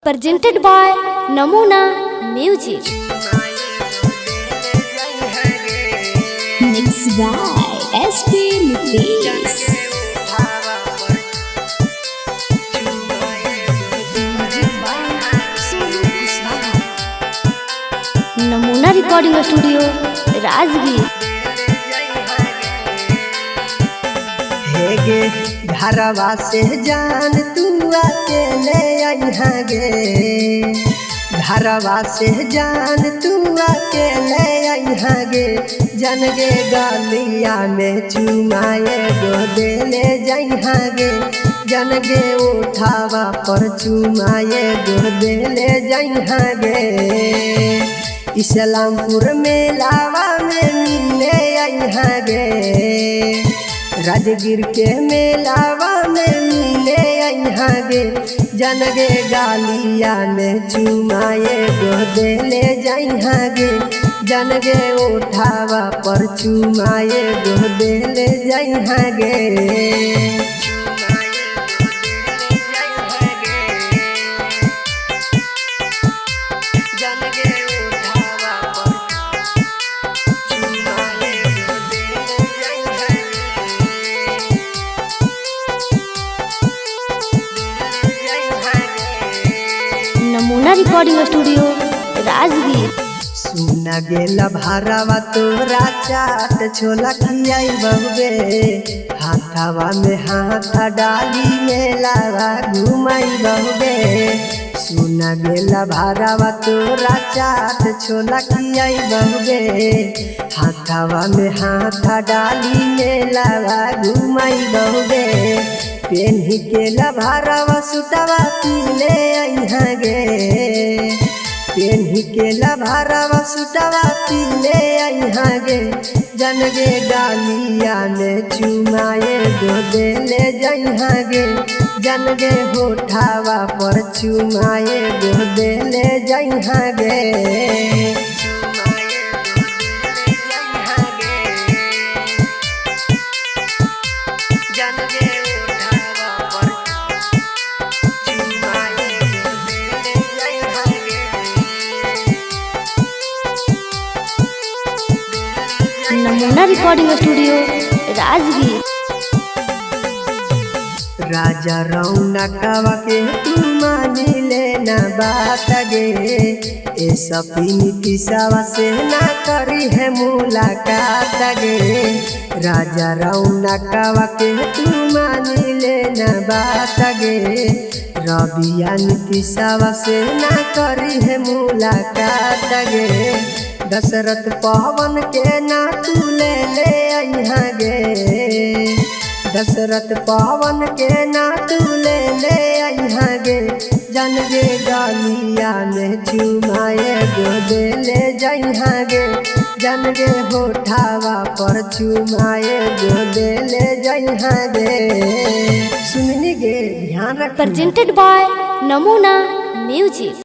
presented by Namuna Music. Mixed by SP Nitesh. नमूना recording studio Rajgir. हेगे घरवा से जान तू अकेले यहाँ गे, घरवा से जान तू अकेले यहाँ गे, जन गे गलिया में चुमाए गो देले जहाँ गे, जन गे उठावा पर चुमाए गो देले जहाँ गे। इस्लामपुर मेलावा में मिले यहाँ गे, राजगीर के मेलावा में मिले यहाँ गे, जन गे गालिया में चुमाए गो देले जहाँ गे, जन गे उठावा पर चुमाए गो देले जहाँ गे। नमूना रिकॉर्डिंग स्टूडियो राजगीर। सुना गेला भरावा तोरा चाट छोला खियाई बहुबे, हाथावा में हाथ डाली मेलावा घुमाई बहुबे। सुना गेला भरावा तोरा चाट छोला खियाई बहुबे, हाथावा में हाथ डाली मेलावा घुमाई बहुबे। पेन्ही के लभारावा सुटावा पीले यहाँ गे, पेन्ही के लभारावा सुटावा पीले यहाँ गे, जन गे डालिया में चुमाए गो देले जहाँ गे, जन गे होठावा पर चुमाए गो देले जहाँ गे। नमूना रिकॉर्डिंग स्टूडियो राजगीर। राजा रौनकवा के तू मानी लेना बात गे, ए सपनी किसावा से ना करी है मुलाकात गे। राजा रौनकवा के तू मानी लेना बात गे, रबिया नीतिशवा से ना करी है मुलाकात गे। दशरथ पवन के ना तू ले ले यहाँ गे, दशरथ पवन के ना तू ले ले यहाँ गे, जन गे गालिया में चुमाए गो देले जहाँ गे, जन गे होठावा पर चुमाए गो देले जहाँ गे। सुननी गे ध्यान रख। presented by Namuna Music.